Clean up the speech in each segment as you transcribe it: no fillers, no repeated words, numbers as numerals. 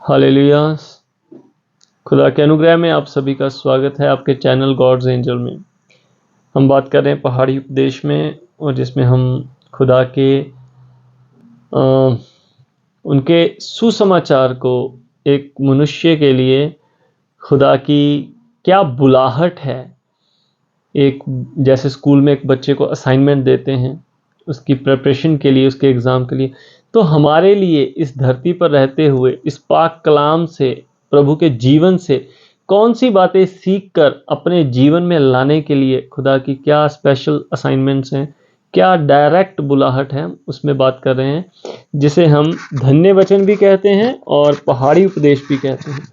Hallelujah. खुदा के अनुग्रह में आप सभी का स्वागत है आपके चैनल गॉड्स एंजल में। हम बात कर रहे हैं पहाड़ी उपदेश में, और जिसमें हम खुदा के उनके सुसमाचार को एक मनुष्य के लिए खुदा की क्या बुलाहट है। एक जैसे स्कूल में एक बच्चे को असाइनमेंट देते हैं उसकी प्रिपरेशन के लिए, उसके एग्ज़ाम के लिए, तो हमारे लिए इस धरती पर रहते हुए इस पाक कलाम से, प्रभु के जीवन से कौन सी बातें सीख कर अपने जीवन में लाने के लिए खुदा की क्या स्पेशल असाइनमेंट्स हैं, क्या डायरेक्ट बुलाहट है, उसमें बात कर रहे हैं, जिसे हम धन्य वचन भी कहते हैं और पहाड़ी उपदेश भी कहते हैं।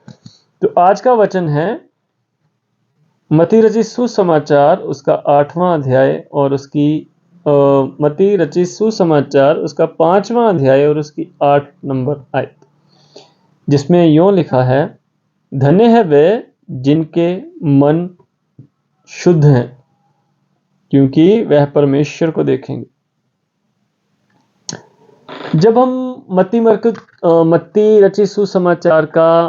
तो आज का वचन है मत्ती रचित सुसमाचार उसका 8वां अध्याय और उसकी मत्ती रचित सुसमाचार उसका 5वां अध्याय और उसकी 8 नंबर आयत, जिसमें यूं लिखा है, धन्य है वे जिनके मन शुद्ध हैं, क्योंकि वह परमेश्वर को देखेंगे। जब हम मत्ती रचित सुसमाचार का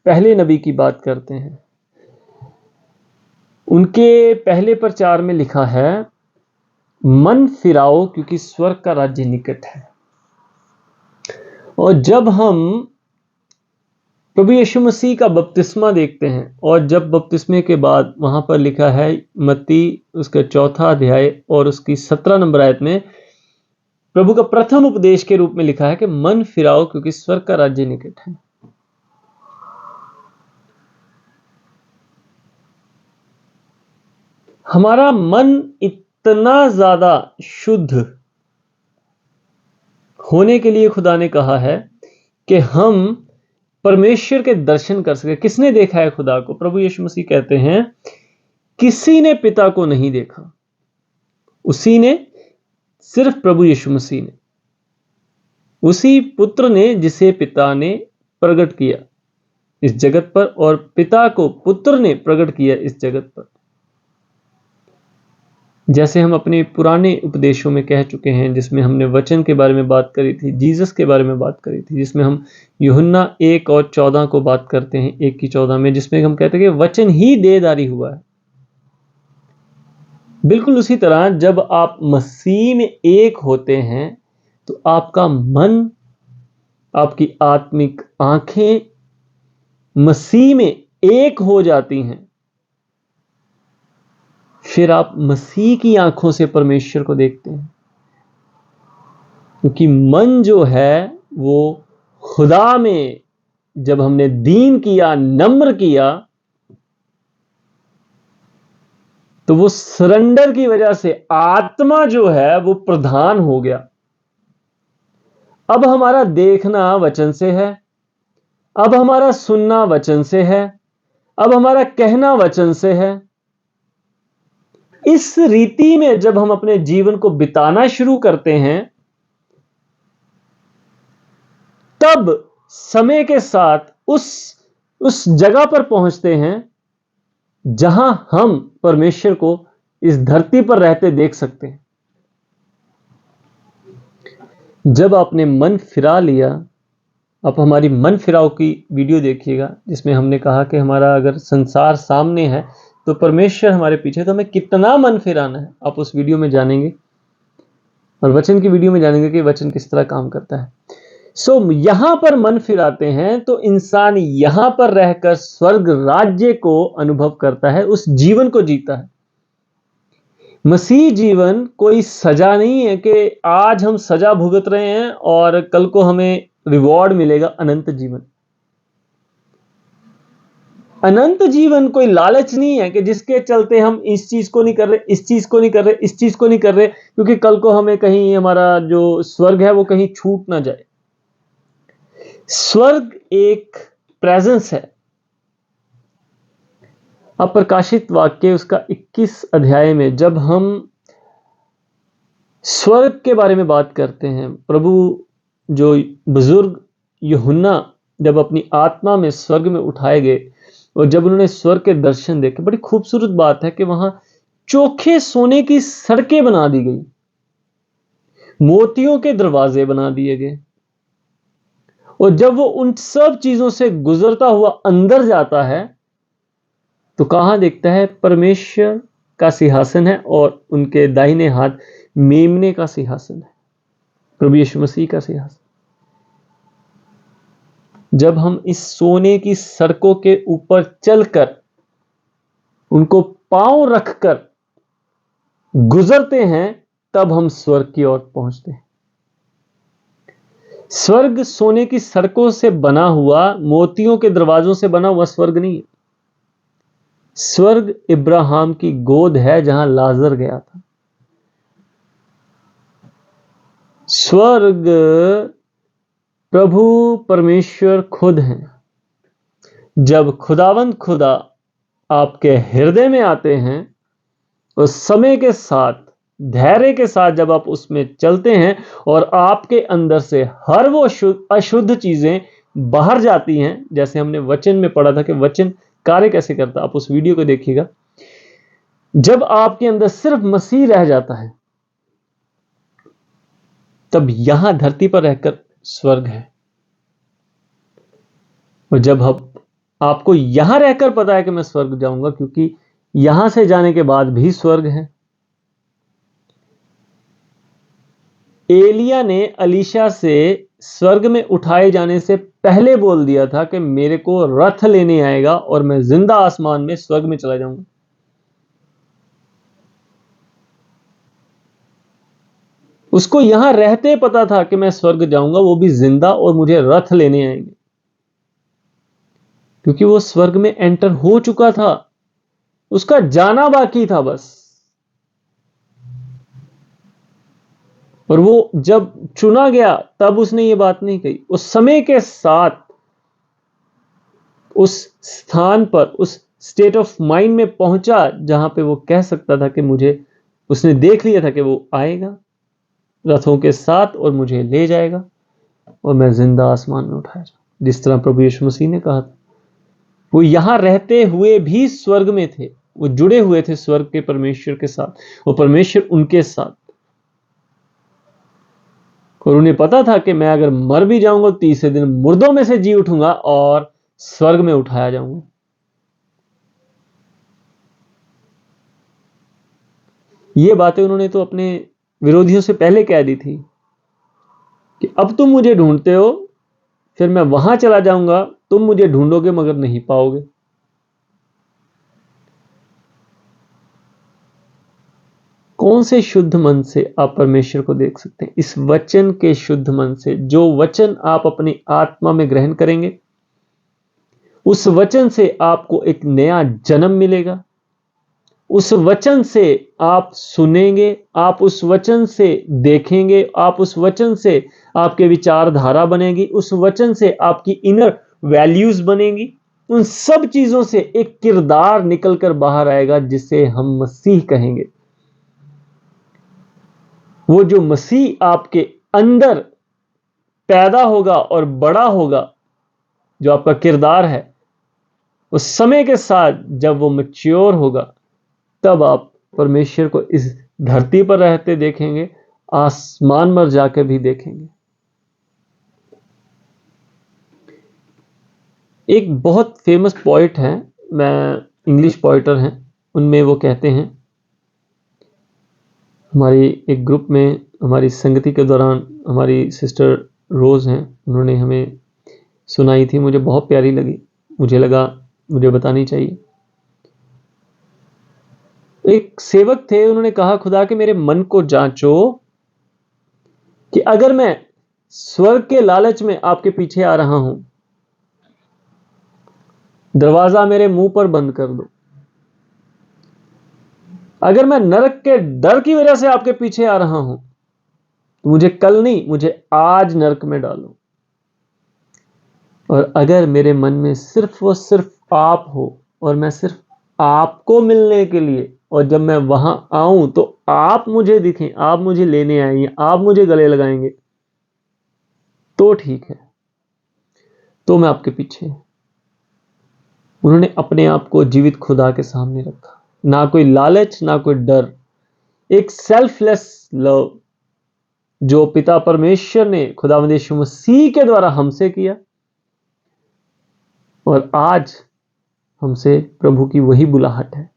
पहले नबी की बात करते हैं, उनके पहले प्रचार में लिखा है, मन फिराओ क्योंकि स्वर्ग का राज्य निकट है। और जब हम प्रभु यीशु मसीह का बपतिस्मा देखते हैं, और जब बपतिस्मे के बाद वहां पर लिखा है मत्ती उसका 4 अध्याय और उसकी 17 नंबर आयत में प्रभु का प्रथम उपदेश के रूप में लिखा है कि मन फिराओ क्योंकि स्वर्ग का राज्य निकट है। हमारा मन इतना ज्यादा शुद्ध होने के लिए खुदा ने कहा है कि हम परमेश्वर के दर्शन कर सके। किसने देखा है खुदा को? प्रभु यीशु मसीह कहते हैं, किसी ने पिता को नहीं देखा, उसी ने, सिर्फ प्रभु यीशु मसीह ने, उसी पुत्र ने जिसे पिता ने प्रकट किया इस जगत पर, और पिता को पुत्र ने प्रकट किया इस जगत पर। जैसे हम अपने पुराने उपदेशों में कह चुके हैं, जिसमें हमने वचन के बारे में बात करी थी, जीसस के बारे में बात करी थी, जिसमें हम यूहन्ना 1 और 14 को बात करते हैं, 1 की 14 में, जिसमें हम कहते हैं कि वचन ही देहधारी हुआ है। बिल्कुल उसी तरह जब आप मसीह में एक होते हैं तो आपका मन, आपकी आत्मिक आंखें मसीह में एक हो जाती हैं। फिर आप मसीह की आंखों से परमेश्वर को देखते हैं, क्योंकि मन जो है वो खुदा में जब हमने दीन किया, नम्र किया, तो वो सरेंडर की वजह से आत्मा जो है वो प्रधान हो गया। अब हमारा देखना वचन से है, अब हमारा सुनना वचन से है, अब हमारा कहना वचन से है। इस रीति में जब हम अपने जीवन को बिताना शुरू करते हैं, तब समय के साथ उस जगह पर पहुंचते हैं जहां हम परमेश्वर को इस धरती पर रहते देख सकते हैं। जब आपने मन फिरा लिया, आप हमारी मन फिराओ की वीडियो देखिएगा, जिसमें हमने कहा कि हमारा अगर संसार सामने है तो परमेश्वर हमारे पीछे, तो हमें कितना मन फिराना है, आप उस वीडियो में जानेंगे, और वचन की वीडियो में जानेंगे कि वचन किस तरह काम करता है। यहां पर मन फिराते हैं तो इंसान यहां पर रहकर स्वर्ग राज्य को अनुभव करता है, उस जीवन को जीता है। मसीह जीवन कोई सजा नहीं है कि आज हम सजा भुगत रहे हैं और कल को हमें रिवॉर्ड मिलेगा अनंत जीवन। अनंत जीवन कोई लालच नहीं है कि जिसके चलते हम इस चीज को नहीं कर रहे, इस चीज को नहीं कर रहे, इस चीज को नहीं कर रहे, क्योंकि कल को हमें कहीं हमारा जो स्वर्ग है वो कहीं छूट ना जाए। स्वर्ग एक प्रेजेंस है। अब प्रकाशित वाक्य उसका 21 अध्याय में जब हम स्वर्ग के बारे में बात करते हैं, प्रभु जो बुजुर्ग यूहन्ना जब अपनी आत्मा में स्वर्ग में उठाए गए और जब उन्होंने स्वर्ग के दर्शन देखे, बड़ी खूबसूरत बात है कि वहां चोखे सोने की सड़कें बना दी गई, मोतियों के दरवाजे बना दिए गए, और जब वो उन सब चीजों से गुजरता हुआ अंदर जाता है तो कहां देखता है? परमेश्वर का सिंहासन है और उनके दाहिने हाथ मेमने का सिंहासन है, प्रभु यीशु मसीह का सिंहासन। जब हम इस सोने की सड़कों के ऊपर चलकर उनको पांव रखकर गुजरते हैं तब हम स्वर्ग की ओर पहुंचते हैं। स्वर्ग सोने की सड़कों से बना हुआ, मोतियों के दरवाजों से बना हुआ स्वर्ग नहीं है। स्वर्ग इब्राहिम की गोद है जहां लाजर गया था। स्वर्ग प्रभु परमेश्वर खुद हैं। जब खुदावंद खुदा आपके हृदय में आते हैं और समय के साथ, धैर्य के साथ जब आप उसमें चलते हैं और आपके अंदर से हर वो अशुद्ध चीजें बाहर जाती हैं, जैसे हमने वचन में पढ़ा था कि वचन कार्य कैसे करता, आप उस वीडियो को देखिएगा। जब आपके अंदर सिर्फ मसीह रह जाता है तब यहां धरती पर रहकर स्वर्ग है। और जब आपको यहां रहकर पता है कि मैं स्वर्ग जाऊंगा, क्योंकि यहां से जाने के बाद भी स्वर्ग है। एलिया ने अलीशा से स्वर्ग में उठाए जाने से पहले बोल दिया था कि मेरे को रथ लेने आएगा और मैं जिंदा आसमान में स्वर्ग में चला जाऊंगा। उसको यहां रहते पता था कि मैं स्वर्ग जाऊंगा, वो भी जिंदा, और मुझे रथ लेने आएंगे, क्योंकि वो स्वर्ग में एंटर हो चुका था। उसका जाना बाकी था बस। और वो जब चुना गया तब उसने ये बात नहीं कही। उस समय के साथ उस स्थान पर, उस स्टेट ऑफ माइंड में पहुंचा जहां पे वो कह सकता था कि उसने देख लिया था कि वो आएगा रथों के साथ और मुझे ले जाएगा और मैं जिंदा आसमान में उठाया जाऊं, जिस तरह प्रभु यीशु मसीह ने कहा था। वो यहां रहते हुए भी स्वर्ग में थे, वो जुड़े हुए थे स्वर्ग के परमेश्वर के साथ और परमेश्वर उनके साथ। और उन्हें पता था कि मैं अगर मर भी जाऊंगा, तीसरे दिन मुर्दों में से जी उठूंगा और स्वर्ग में उठाया जाऊंगा। ये बातें उन्होंने तो अपने विरोधियों से पहले कह दी थी कि अब तुम मुझे ढूंढते हो, फिर मैं वहां चला जाऊंगा, तुम मुझे ढूंढोगे मगर नहीं पाओगे। कौन से शुद्ध मन से आप परमेश्वर को देख सकते हैं? इस वचन के शुद्ध मन से। जो वचन आप अपनी आत्मा में ग्रहण करेंगे, उस वचन से आपको एक नया जन्म मिलेगा। उस वचन से आप सुनेंगे, आप उस वचन से देखेंगे, आप उस वचन से आपके विचारधारा बनेगी, उस वचन से आपकी इनर वैल्यूज बनेंगी। उन सब चीजों से एक किरदार निकलकर बाहर आएगा जिसे हम मसीह कहेंगे। वो जो मसीह आपके अंदर पैदा होगा और बड़ा होगा, जो आपका किरदार है, उस समय के साथ जब वो मैच्योर होगा तब आप परमेश्वर को इस धरती पर रहते देखेंगे, आसमान पर जाकर भी देखेंगे। एक बहुत फेमस पोइट है, मैं इंग्लिश पोइटर हैं, उनमें वो कहते हैं, हमारी एक ग्रुप में हमारी संगति के दौरान हमारी सिस्टर रोज हैं, उन्होंने हमें सुनाई थी, मुझे बहुत प्यारी लगी, मुझे लगा मुझे बतानी चाहिए। एक सेवक थे, उन्होंने कहा, खुदा के मेरे मन को जांचो कि अगर मैं स्वर्ग के लालच में आपके पीछे आ रहा हूं, दरवाजा मेरे मुंह पर बंद कर दो। अगर मैं नरक के डर की वजह से आपके पीछे आ रहा हूं तो मुझे कल नहीं, मुझे आज नरक में डालो। और अगर मेरे मन में सिर्फ वो सिर्फ आप हो और मैं सिर्फ आपको मिलने के लिए, और जब मैं वहां आऊं तो आप मुझे दिखें, आप मुझे लेने आएंगे, आप मुझे गले लगाएंगे, तो ठीक है, तो मैं आपके पीछे। उन्होंने अपने आप को जीवित खुदा के सामने रखा, ना कोई लालच, ना कोई डर, एक सेल्फलेस लव, जो पिता परमेश्वर ने खुदावंद यीशु मसीह के द्वारा हमसे किया, और आज हमसे प्रभु की वही बुलाहट है।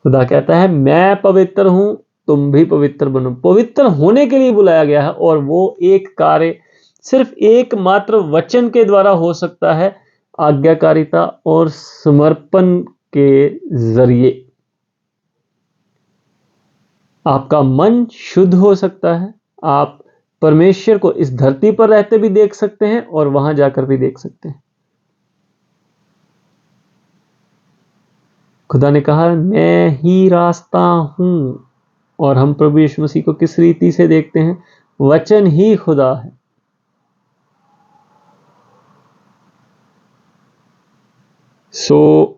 खुदा कहता है मैं पवित्र हूं, तुम भी पवित्र बनो। पवित्र होने के लिए बुलाया गया है, और वो एक कार्य सिर्फ एकमात्र वचन के द्वारा हो सकता है, आज्ञाकारिता और समर्पण के जरिए। आपका मन शुद्ध हो सकता है, आप परमेश्वर को इस धरती पर रहते भी देख सकते हैं और वहां जाकर भी देख सकते हैं। खुदा ने कहा मैं ही रास्ता हूं, और हम प्रभु यीशु मसीह को किस रीति से देखते हैं? वचन ही खुदा है।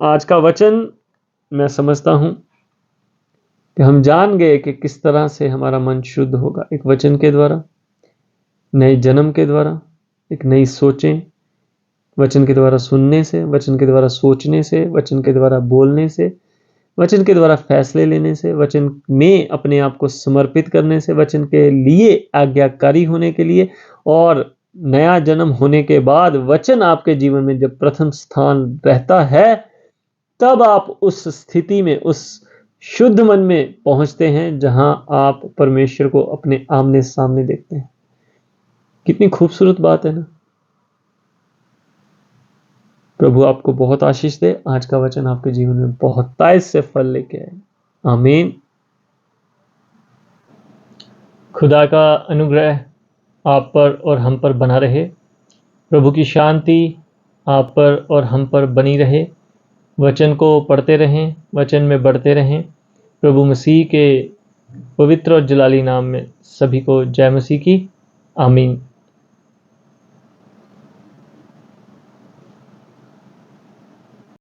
आज का वचन मैं समझता हूं कि हम जान गए कि किस तरह से हमारा मन शुद्ध होगा, एक वचन के द्वारा, नए जन्म के द्वारा, एक नई सोचें, वचन के द्वारा सुनने से, वचन के द्वारा सोचने से, वचन के द्वारा बोलने से, वचन के द्वारा फैसले लेने से, वचन में अपने आप को समर्पित करने से, वचन के लिए आज्ञाकारी होने के लिए, और नया जन्म होने के बाद वचन आपके जीवन में जब प्रथम स्थान रहता है, तब आप उस स्थिति में, उस शुद्ध मन में पहुंचते हैं जहां आप परमेश्वर को अपने आमने सामने देखते हैं। कितनी खूबसूरत बात है ना। प्रभु आपको बहुत आशीष दे। आज का वचन आपके जीवन में बहुतायत से फल लेके आए। आमीन। खुदा का अनुग्रह आप पर और हम पर बना रहे। प्रभु की शांति आप पर और हम पर बनी रहे। वचन को पढ़ते रहें, वचन में बढ़ते रहें। प्रभु मसीह के पवित्र और जलाली नाम में सभी को जय मसीह की। आमीन।